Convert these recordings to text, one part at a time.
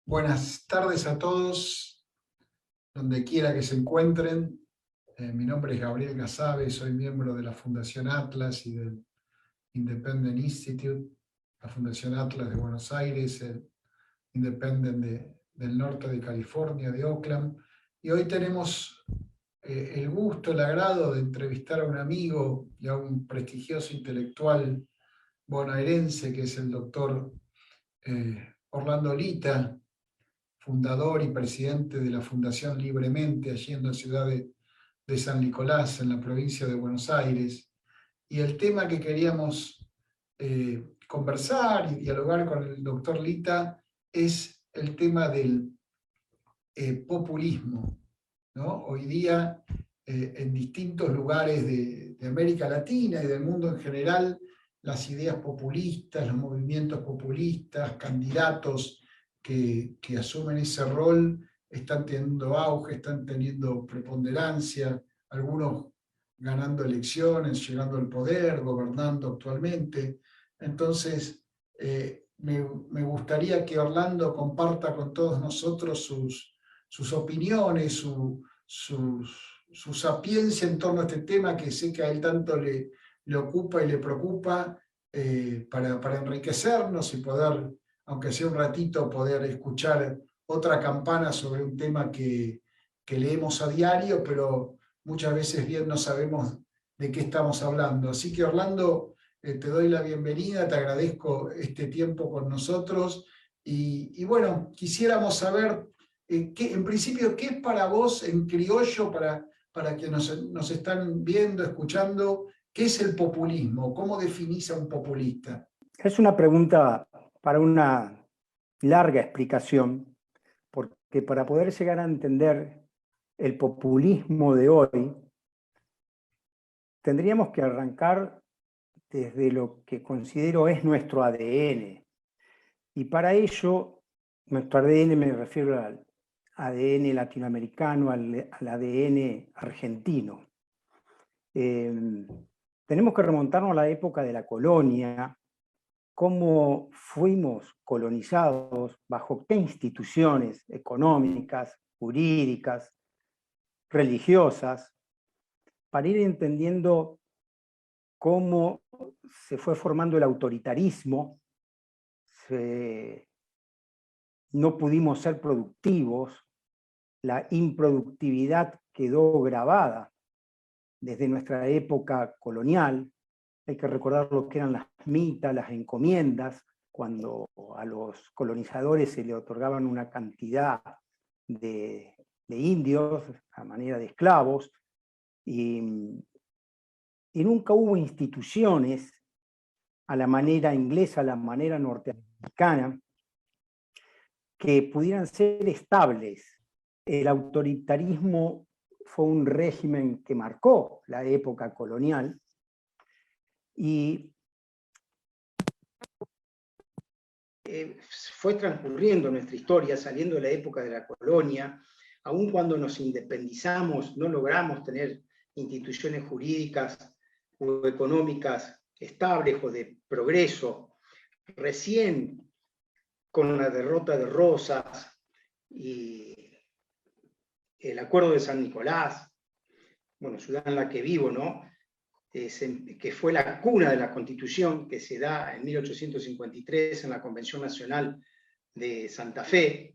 Buenas tardes a todos, donde quiera que se encuentren. Mi nombre es Gabriel Gazabe, soy miembro de la Fundación Atlas y del Independent Institute, la Fundación Atlas de Buenos Aires, el Independent del norte de California, de Oakland. Y hoy tenemos el gusto, el agrado de entrevistar a un amigo y a un prestigioso intelectual bonaerense, que es el doctor Orlando Lita, fundador y presidente de la Fundación Libremente, allí en la ciudad de San Nicolás, en la provincia de Buenos Aires. Y el tema que queríamos conversar y dialogar con el doctor Lita es el tema del populismo, ¿no? Hoy día, en distintos lugares de América Latina y del mundo en general, las ideas populistas, los movimientos populistas, candidatos que asumen ese rol, están teniendo auge, están teniendo preponderancia, algunos ganando elecciones, llegando al poder, gobernando actualmente. Entonces, me gustaría que Orlando comparta con todos nosotros sus opiniones, su sapiencia en torno a este tema que sé que a él tanto le ocupa y le preocupa, para enriquecernos y poder, aunque sea un ratito, poder escuchar otra campana sobre un tema que leemos a diario, pero muchas veces bien no sabemos de qué estamos hablando. Así que, Orlando, te doy la bienvenida, te agradezco este tiempo con nosotros y bueno, quisiéramos saber, en principio, ¿qué es para vos en criollo, para quienes nos están viendo, escuchando, qué es el populismo? ¿Cómo definís a un populista? Es una pregunta para una larga explicación, porque para poder llegar a entender el populismo de hoy, tendríamos que arrancar desde lo que considero es nuestro ADN. Y para ello, nuestro ADN, me refiero al ADN latinoamericano, al ADN argentino. Tenemos que remontarnos a la época de la colonia, cómo fuimos colonizados, bajo qué instituciones económicas, jurídicas, religiosas, para ir entendiendo cómo se fue formando el autoritarismo, no pudimos ser productivos, la improductividad quedó grabada desde nuestra época colonial. Hay que recordar lo que eran las mitas, las encomiendas, cuando a los colonizadores se le otorgaban una cantidad de indios a manera de esclavos, y nunca hubo instituciones a la manera inglesa, a la manera norteamericana, que pudieran ser estables. El autoritarismo fue un régimen que marcó la época colonial, y fue transcurriendo nuestra historia, saliendo de la época de la colonia. Aun cuando nos independizamos, no logramos tener instituciones jurídicas o económicas estables o de progreso. Recién, con la derrota de Rosas y el Acuerdo de San Nicolás, bueno, ciudad en la que vivo, ¿no? Que fue la cuna de la Constitución, que se da en 1853 en la Convención Nacional de Santa Fe,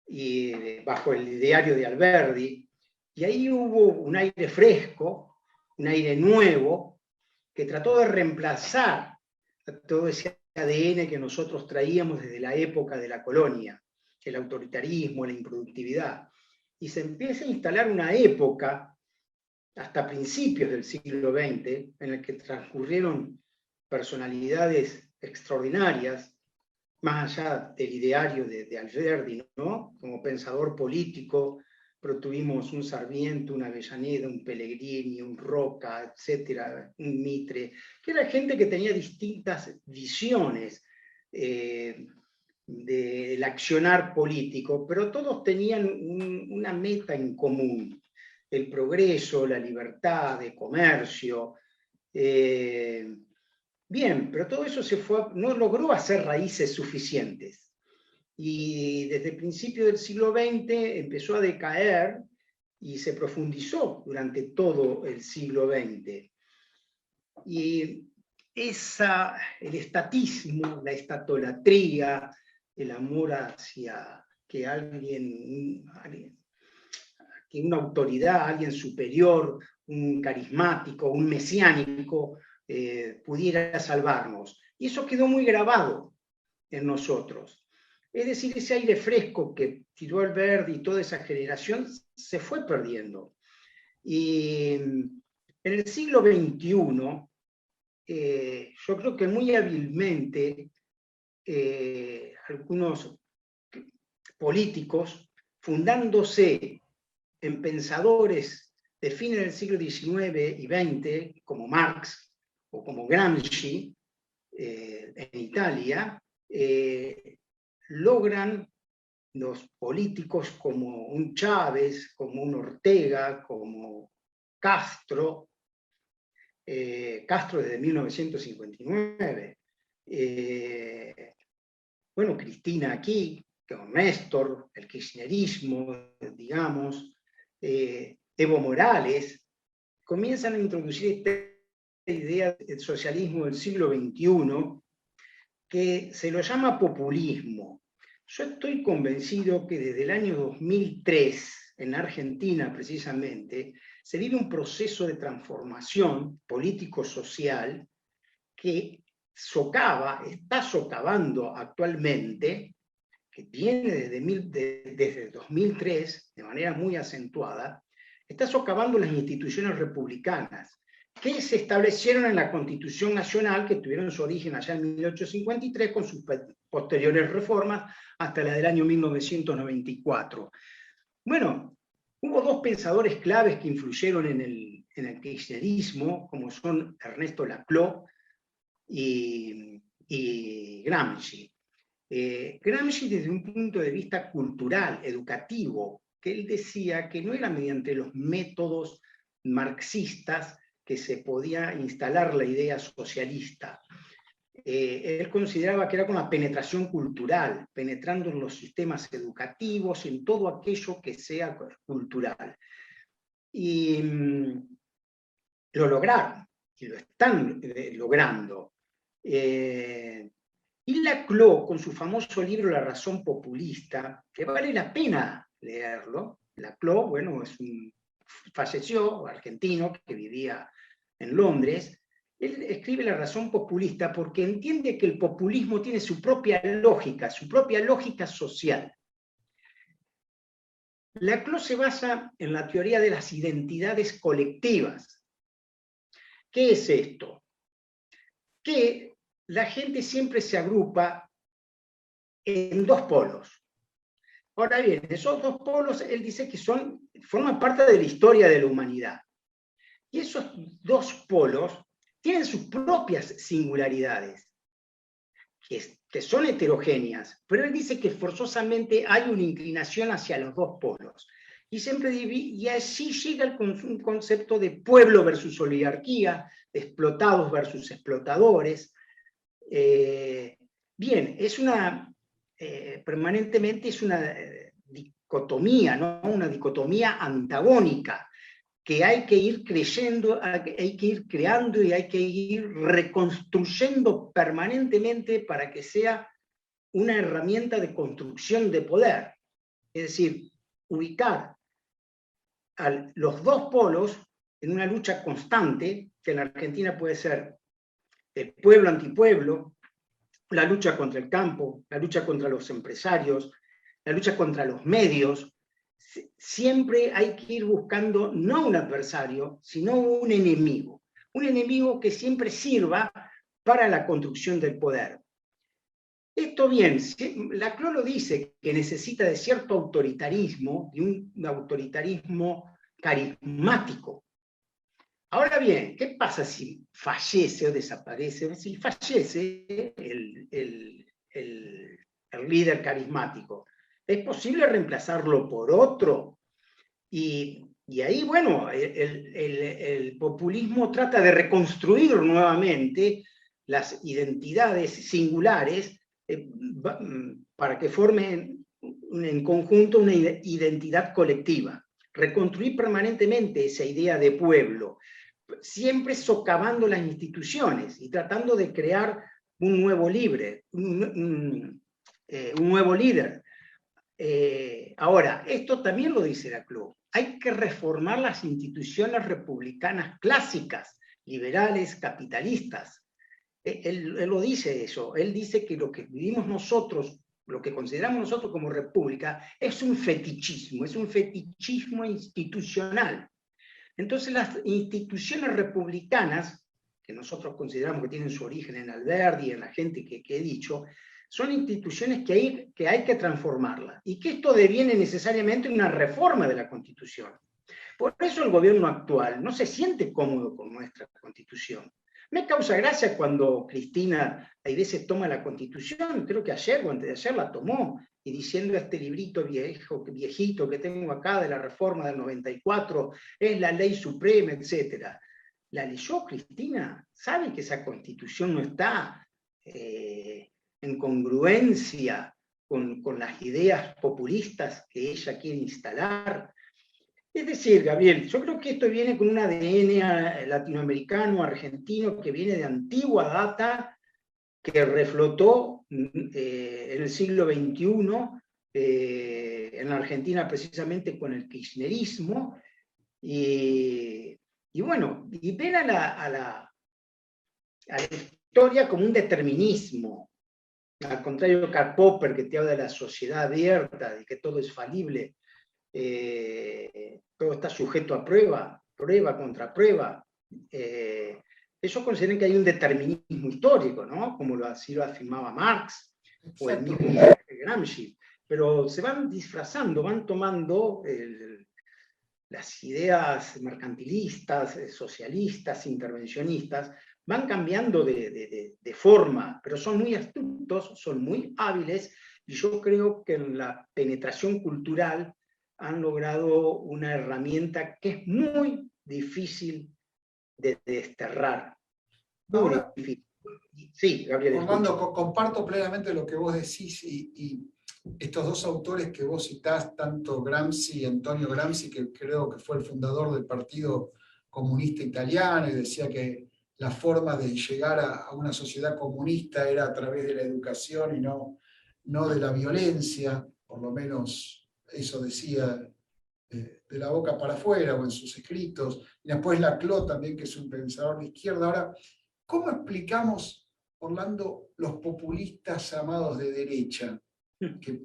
y bajo el ideario de Alberdi, y ahí hubo un aire fresco, un aire nuevo, que trató de reemplazar todo ese ADN que nosotros traíamos desde la época de la colonia, el autoritarismo, la improductividad, y se empieza a instalar una época hasta principios del siglo XX, en el que transcurrieron personalidades extraordinarias, más allá del ideario de Alberdi, ¿no? Como pensador político, pero tuvimos un Sarmiento, un Avellaneda, un Pellegrini, un Roca, etcétera, un Mitre, que era gente que tenía distintas visiones del accionar político, pero todos tenían una meta en común: el progreso, la libertad de comercio. Bien, pero todo eso no logró hacer raíces suficientes. y desde el principio del siglo XX empezó a decaer y se profundizó durante todo el siglo XX. Y el estatismo, la estatolatría, el amor hacia que que una autoridad, alguien superior, un carismático, un mesiánico, pudiera salvarnos. Y eso quedó muy grabado en nosotros. Es decir, ese aire fresco que tiró Alberdi y toda esa generación se fue perdiendo. Y en el siglo XXI, yo creo que muy hábilmente algunos políticos, fundándose en pensadores de fines del siglo XIX y XX, como Marx o como Gramsci, en Italia, logran los políticos como un Chávez, como un Ortega, como Castro, Castro desde 1959, bueno, Cristina aquí, con Néstor, el kirchnerismo, digamos, Evo Morales, comienzan a introducir esta idea del socialismo del siglo XXI, que se lo llama populismo. Yo estoy convencido que desde el año 2003, en Argentina precisamente, se vive un proceso de transformación político-social que está socavando actualmente, que viene desde 2003 de manera muy acentuada, está socavando las instituciones republicanas que se establecieron en la Constitución Nacional, que tuvieron su origen allá en 1853 con sus posteriores reformas hasta la del año 1994. Bueno, hubo dos pensadores claves que influyeron en el kirchnerismo, como son Ernesto Laclau y Gramsci. Gramsci desde un punto de vista cultural, educativo, que él decía que no era mediante los métodos marxistas que se podía instalar la idea socialista. Él consideraba que era con la penetración cultural, penetrando en los sistemas educativos, en todo aquello que sea cultural. Y lo lograron, y lo están logrando. Y Laclau, con su famoso libro La razón populista, que vale la pena leerlo. Laclau, bueno, falleció, argentino, que vivía en Londres. Él escribe La razón populista porque entiende que el populismo tiene su propia lógica social. Laclau se basa en la teoría de las identidades colectivas. ¿Qué es esto? Que la gente siempre se agrupa en dos polos. Ahora bien, esos dos polos, él dice que forman parte de la historia de la humanidad. Y esos dos polos tienen sus propias singularidades, que son heterogéneas, pero él dice que forzosamente hay una inclinación hacia los dos polos. Y así llega un concepto de pueblo versus oligarquía, de explotados versus explotadores. Bien, permanentemente es una dicotomía, ¿no? Una dicotomía antagónica, que hay que ir creyendo, hay que ir creando y hay que ir reconstruyendo permanentemente para que sea una herramienta de construcción de poder. Es decir, ubicar a los dos polos en una lucha constante, que en la Argentina puede ser el pueblo-antipueblo, la lucha contra el campo, la lucha contra los empresarios, la lucha contra los medios. Siempre hay que ir buscando no un adversario, sino un enemigo que siempre sirva para la construcción del poder. Esto bien, Laclau lo dice, que necesita de cierto autoritarismo, de un autoritarismo carismático. Ahora bien, ¿qué pasa si fallece o desaparece? Si fallece el líder carismático, ¿es posible reemplazarlo por otro? Y ahí, bueno, el populismo trata de reconstruir nuevamente las identidades singulares para que formen en conjunto una identidad colectiva. Reconstruir permanentemente esa idea de pueblo, siempre socavando las instituciones y tratando de crear un nuevo líder. Ahora, esto también lo dice Laclau. Hay que reformar las instituciones republicanas clásicas, liberales, capitalistas. Él lo dice eso. Él dice que lo que vivimos nosotros, lo que consideramos nosotros como república, es un fetichismo institucional. Entonces las instituciones republicanas, que nosotros consideramos que tienen su origen en Alberdi y en la gente que he dicho, son instituciones que hay que transformarlas, y que esto deviene necesariamente en una reforma de la Constitución. Por eso el gobierno actual no se siente cómodo con nuestra Constitución. Me causa gracia cuando Cristina a veces toma la Constitución, creo que ayer o antes de ayer la tomó, y diciendo este librito viejito que tengo acá de la reforma del 94, es la ley suprema, etc. ¿La leyó Cristina? ¿Sabe que esa Constitución no está en congruencia con las ideas populistas que ella quiere instalar? Es decir, Gabriel, yo creo que esto viene con un ADN latinoamericano, argentino, que viene de antigua data, que reflotó en el siglo XXI, en la Argentina precisamente con el kirchnerismo, y bueno, y ven a la historia como un determinismo, al contrario de Karl Popper, que te habla de la sociedad abierta, de que todo es falible, todo está sujeto a prueba contra prueba. Ellos consideran que hay un determinismo histórico, ¿no? Como así lo afirmaba Marx, o el mismo Gramsci, pero se van disfrazando, van tomando las ideas mercantilistas, socialistas, intervencionistas, van cambiando de forma, pero son muy astutos, son muy hábiles, y yo creo que en la penetración cultural han logrado una herramienta que es muy difícil de desterrar. Ahora, sí, Gabriel. Orlando, comparto plenamente lo que vos decís, y estos dos autores que vos citás, tanto Gramsci, Antonio Gramsci, que creo que fue el fundador del Partido Comunista Italiano, y decía que la forma de llegar a una sociedad comunista era a través de la educación y no de la violencia, por lo menos eso decía de la boca para afuera o en sus escritos. Y después Laclau también, que es un pensador de izquierda. Ahora, ¿cómo explicamos, Orlando, los populistas llamados de derecha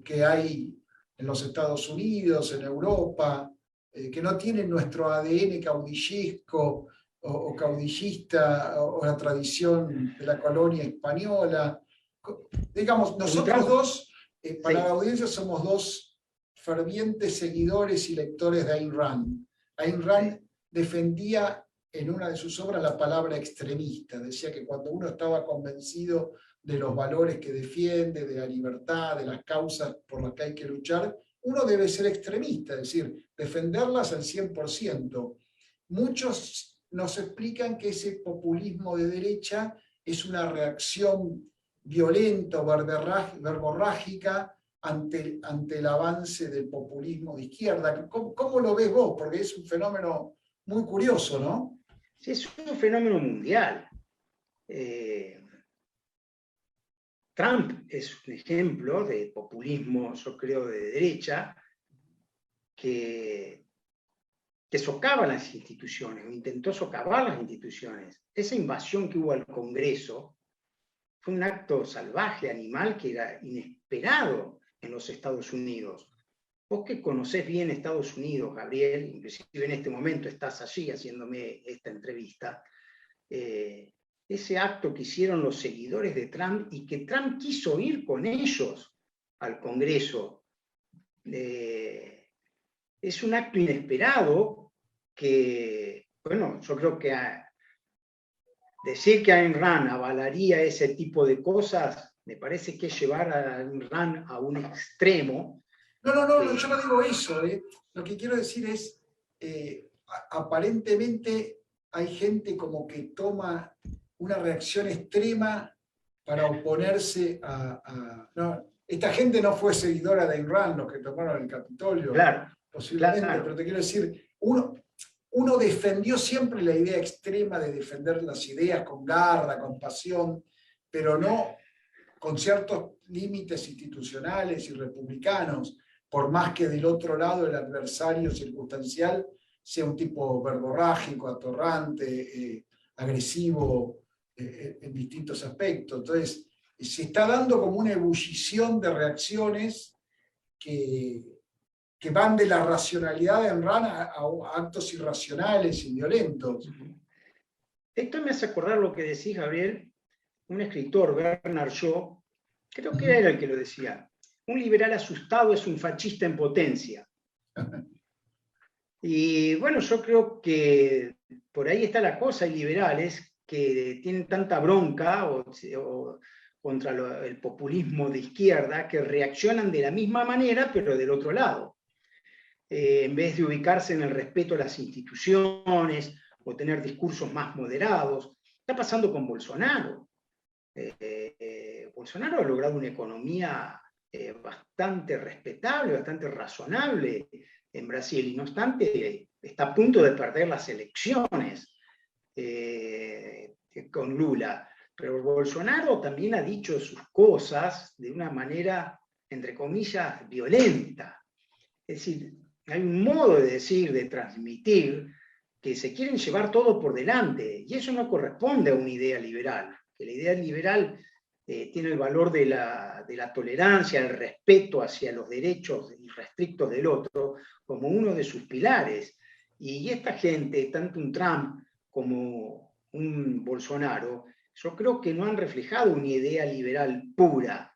que hay en los Estados Unidos, en Europa, que no tienen nuestro ADN caudillesco o caudillista, o la tradición de la colonia española? Digamos, nosotros dos, para la audiencia, somos dos fervientes seguidores y lectores de Ayn Rand. Ayn Rand defendía en una de sus obras la palabra extremista. Decía que cuando uno estaba convencido de los valores que defiende, de la libertad, de las causas por las que hay que luchar, uno debe ser extremista, es decir, defenderlas al 100%. Muchos nos explican que ese populismo de derecha es una reacción violenta o verborrágica ante el avance del populismo de izquierda. ¿Cómo lo ves vos? Porque es un fenómeno muy curioso, ¿no? Sí, es un fenómeno mundial. Trump es un ejemplo de populismo, yo creo, de derecha, que socava las instituciones, o intentó socavar las instituciones. Esa invasión que hubo al Congreso fue un acto salvaje, animal, que era inesperado en los Estados Unidos. Vos que conocés bien Estados Unidos, Gabriel, inclusive en este momento estás allí haciéndome esta entrevista, ese acto que hicieron los seguidores de Trump, y que Trump quiso ir con ellos al Congreso, es un acto inesperado que, bueno, yo creo que decir que Ayn Rand avalaría ese tipo de cosas, me parece que es llevar a Ayn Rand a un extremo. No, yo no digo eso. Lo que quiero decir es, aparentemente hay gente como que toma una reacción extrema para oponerse no, esta gente no fue seguidora de Ayn Rand, los que tomaron el Capitolio, claro, posiblemente, claro. pero te quiero decir, uno defendió siempre la idea extrema de defender las ideas con garra, con pasión, pero no con ciertos límites institucionales y republicanos, por más que del otro lado el adversario circunstancial sea un tipo verborrágico, atorrante, agresivo en distintos aspectos. Entonces, se está dando como una ebullición de reacciones que van de la racionalidad de Ayn Rand a actos irracionales y violentos. Esto me hace acordar lo que decís, Gabriel, un escritor, Bernard Shaw, creo que era el que lo decía: un liberal asustado es un fascista en potencia. Y bueno, yo creo que por ahí está la cosa. Hay liberales que tienen tanta bronca contra el populismo de izquierda que reaccionan de la misma manera, pero del otro lado. En vez de ubicarse en el respeto a las instituciones o tener discursos más moderados. Está pasando con Bolsonaro. Bolsonaro ha logrado una economía bastante respetable, bastante razonable en Brasil, y no obstante está a punto de perder las elecciones con Lula. Pero Bolsonaro también ha dicho sus cosas de una manera, entre comillas, violenta. Es decir, hay un modo de decir, de transmitir, que se quieren llevar todo por delante, y eso no corresponde a una idea liberal. Que la idea liberal tiene el valor de la tolerancia, el respeto hacia los derechos irrestrictos del otro, como uno de sus pilares. Y esta gente, tanto un Trump como un Bolsonaro, yo creo que no han reflejado una idea liberal pura.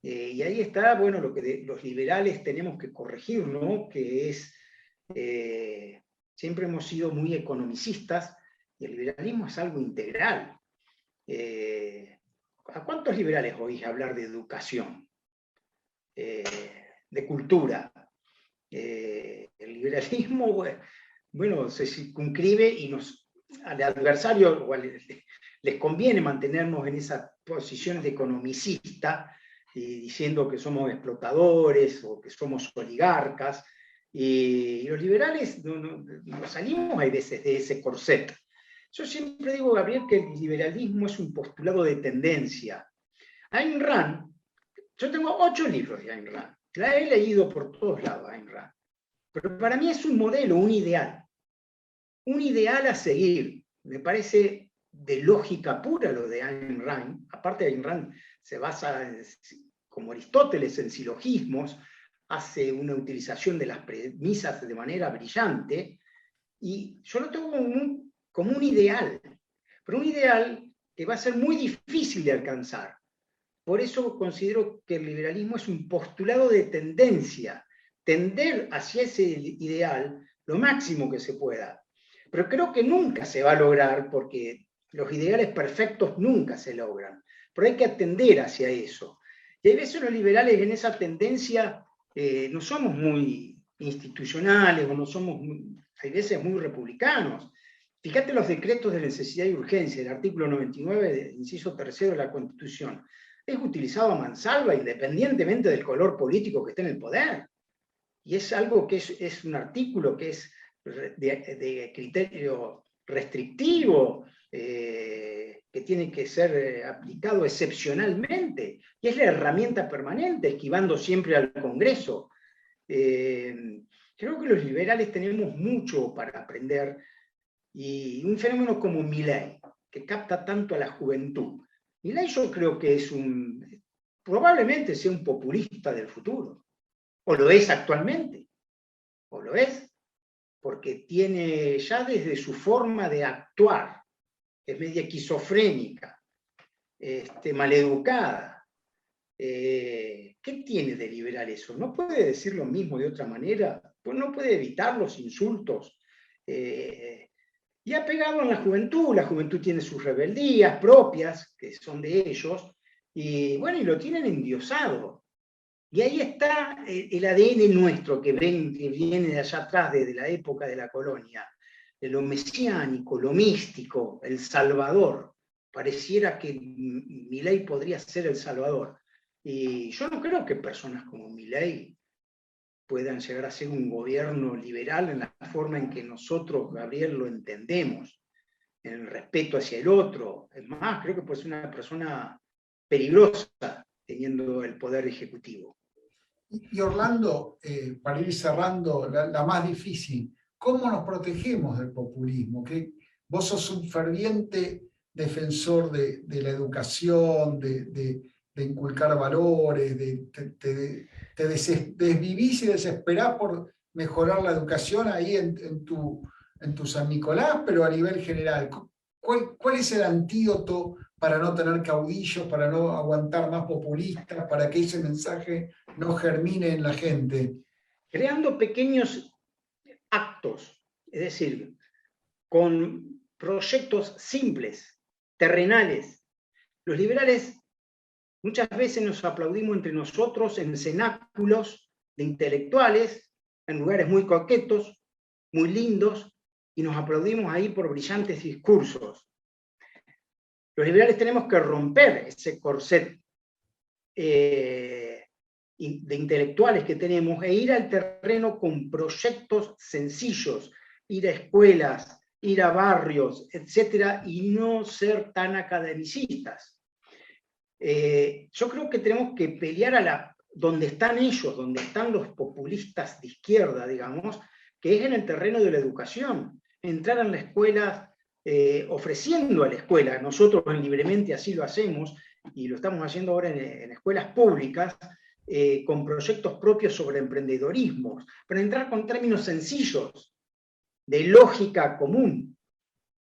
Y ahí está, bueno, lo que los liberales tenemos que corregir, ¿no? Que es, siempre hemos sido muy economicistas, y el liberalismo es algo integral. ¿A cuántos liberales oís hablar de educación, de cultura? El liberalismo, bueno, se circunscribe y al adversario les conviene mantenernos en esas posiciones de economicista, diciendo que somos explotadores o que somos oligarcas, y los liberales nos salimos a veces de ese corset. Yo siempre digo, Gabriel, que el liberalismo es un postulado de tendencia. Ayn Rand, yo tengo 8 libros de Ayn Rand, la he leído por todos lados, Ayn Rand, pero para mí es un modelo, un ideal a seguir. Me parece de lógica pura lo de Ayn Rand. Aparte, Ayn Rand se basa, como Aristóteles, en silogismos, hace una utilización de las premisas de manera brillante, y yo lo tengo como un ideal, pero un ideal que va a ser muy difícil de alcanzar. Por eso considero que el liberalismo es un postulado de tendencia, tender hacia ese ideal lo máximo que se pueda. Pero creo que nunca se va a lograr, porque los ideales perfectos nunca se logran, pero hay que atender hacia eso. Y hay veces los liberales en esa tendencia no somos muy institucionales, o no somos, hay veces, muy republicanos. Fíjate los decretos de necesidad y urgencia, el artículo 99, inciso 3 de la Constitución. Es utilizado a mansalva independientemente del color político que esté en el poder. Y es algo que es un artículo que es de criterio restrictivo, que tiene que ser aplicado excepcionalmente, y es la herramienta permanente, esquivando siempre al Congreso. Creo que los liberales tenemos mucho para aprender, y un fenómeno como Milei, que capta tanto a la juventud. Milei, yo creo que probablemente sea un populista del futuro, o lo es actualmente, o lo es, porque tiene ya desde su forma de actuar, es media esquizofrénica, maleducada. ¿Qué tiene de liberal eso? ¿No puede decir lo mismo de otra manera? Pues no puede evitar los insultos. Y ha pegado en la juventud tiene sus rebeldías propias, que son de ellos, y bueno, y lo tienen endiosado. Y ahí está el ADN nuestro, que viene de allá atrás, desde la época de la colonia, de lo mesiánico, lo místico, el salvador. pareciera que Milei podría ser el salvador. Y yo no creo que personas como Milei puedan llegar a ser un gobierno liberal en la forma en que nosotros, Gabriel, lo entendemos, en el respeto hacia el otro. Es más, creo que puede ser una persona peligrosa teniendo el poder ejecutivo. Y Orlando, para ir cerrando, la más difícil, ¿cómo nos protegemos del populismo? Que vos sos un ferviente defensor de la educación, de inculcar valores, te desvivís y desesperás por mejorar la educación ahí en tu San Nicolás, pero a nivel general. ¿Cuál es el antídoto para no tener caudillos, para no aguantar más populistas, para que ese mensaje no germine en la gente? Creando pequeños actos, es decir, con proyectos simples, terrenales. Los liberales muchas veces nos aplaudimos entre nosotros en cenáculos de intelectuales, en lugares muy coquetos, muy lindos, y nos aplaudimos ahí por brillantes discursos. Los liberales tenemos que romper ese corset de intelectuales que tenemos e ir al terreno con proyectos sencillos, ir a escuelas, ir a barrios, etcétera, y no ser tan academicistas. Yo creo que tenemos que pelear donde están ellos, donde están los populistas de izquierda, digamos, que es en el terreno de la educación. Entrar en la escuela, ofreciendo a la escuela, nosotros libremente así lo hacemos, y lo estamos haciendo ahora en escuelas públicas, con proyectos propios sobre emprendedorismo, pero entrar con términos sencillos, de lógica común,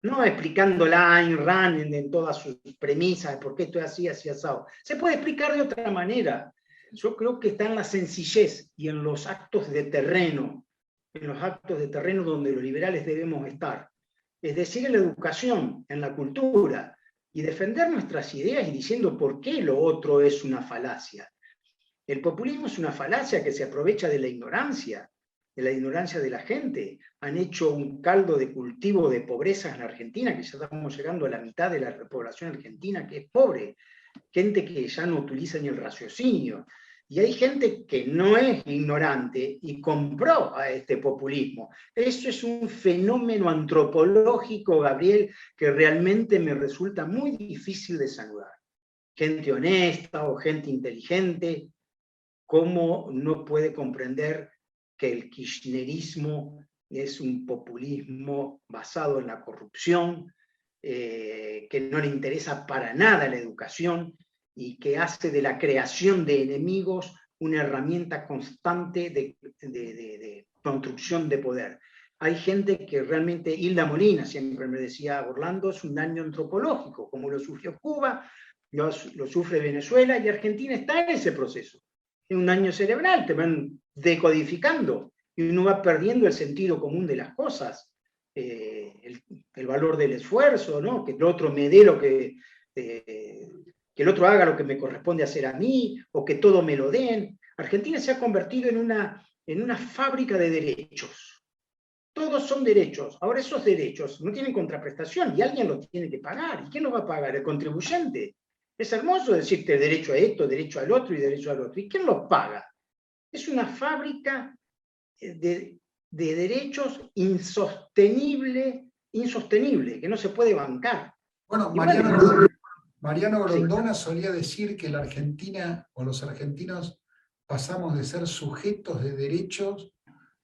no explicándola a Ayn Rand en todas sus premisas de por qué estoy así, así, asado. Se puede explicar de otra manera. Yo creo que está en la sencillez y en los actos de terreno, donde los liberales debemos estar. Es decir, en la educación, en la cultura, y defender nuestras ideas y diciendo por qué lo otro es una falacia. El populismo es una falacia que se aprovecha de la ignorancia de la gente. Han hecho un caldo de cultivo de pobreza en la Argentina, que ya estamos llegando a la mitad de la población argentina que es pobre, gente que ya no utiliza ni el raciocinio. Y hay gente que no es ignorante y compró a este populismo. Eso es un fenómeno antropológico, Gabriel, que realmente me resulta muy difícil de saludar. Gente honesta o gente inteligente, ¿cómo no puede comprender que el kirchnerismo es un populismo basado en la corrupción, que no le interesa para nada la educación y que hace de la creación de enemigos una herramienta constante de construcción de poder? Hay gente que realmente, Hilda Molina siempre me decía, Orlando, es un daño antropológico, como lo sufrió Cuba, lo sufre Venezuela, y Argentina está en ese proceso. Es un daño cerebral, te van decodificando y uno va perdiendo el sentido común de las cosas, el valor del esfuerzo, ¿no? Que el otro me dé lo que el otro haga lo que me corresponde hacer a mí, o que todo me lo den. Argentina se ha convertido en una fábrica de derechos. Todos son derechos. Ahora esos derechos no tienen contraprestación y alguien los tiene que pagar. ¿Y quién los va a pagar? El contribuyente. Es hermoso decirte derecho a esto, derecho al otro y derecho al otro. ¿Y quién los paga? Es una fábrica de derechos insostenible, que no se puede bancar. Bueno, Mariano Grondona solía decir que la Argentina o los argentinos pasamos de ser sujetos de derechos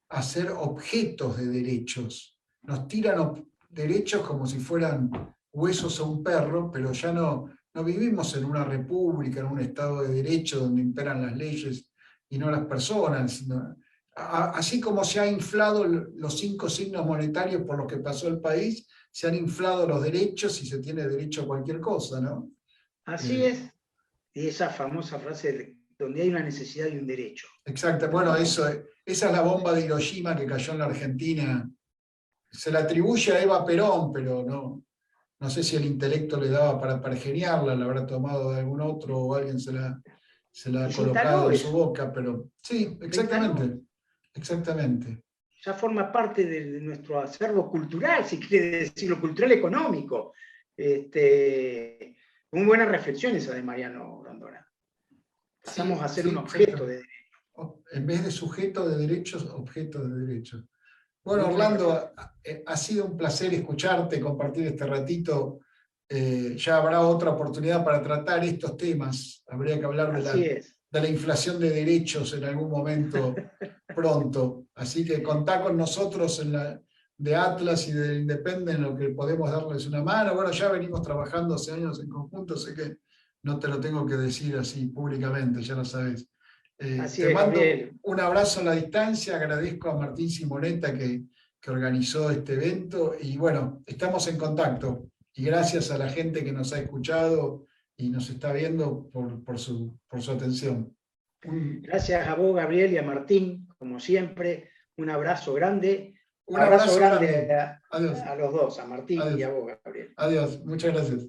a ser objetos de derechos. Nos tiran derechos como si fueran huesos a un perro, pero ya no vivimos en una república, en un estado de derecho donde imperan las leyes y no las personas. Así como se han inflado los 5 signos monetarios por los que pasó el país, se han inflado los derechos y se tiene derecho a cualquier cosa, ¿no? Así es. Y esa famosa frase, donde hay una necesidad y un derecho. Exacto. Bueno, esa es la bomba de Hiroshima que cayó en la Argentina. Se la atribuye a Eva Perón, pero no sé si el intelecto le daba para geniarla, la habrá tomado de algún otro o alguien se la ha colocado en su boca, pero sí, exactamente. Ya forma parte de nuestro acervo cultural, si quiere decirlo, cultural económico. Muy buena reflexión esa de Mariano Grondona. Pasamos a ser un objeto de derecho. En vez de sujeto de derechos, objeto de derechos. Bueno, Orlando, ha sido un placer escucharte, compartir este ratito. Ya habrá otra oportunidad para tratar estos temas. Habría que hablar de la inflación de derechos en algún momento pronto. Así que contá con nosotros de Atlas y del Independent, en lo que podemos darles una mano. Bueno, ya venimos trabajando hace años en conjunto, sé que no te lo tengo que decir así públicamente, ya lo sabes. Te mando un abrazo a la distancia, agradezco a Martín Simonetta que organizó este evento y bueno, estamos en contacto y gracias a la gente que nos ha escuchado y nos está viendo por su atención. Gracias a vos, Gabriel, y a Martín, como siempre, un abrazo grande. Un abrazo grande a los dos, a Martín y a vos, Gabriel. Adiós, muchas gracias.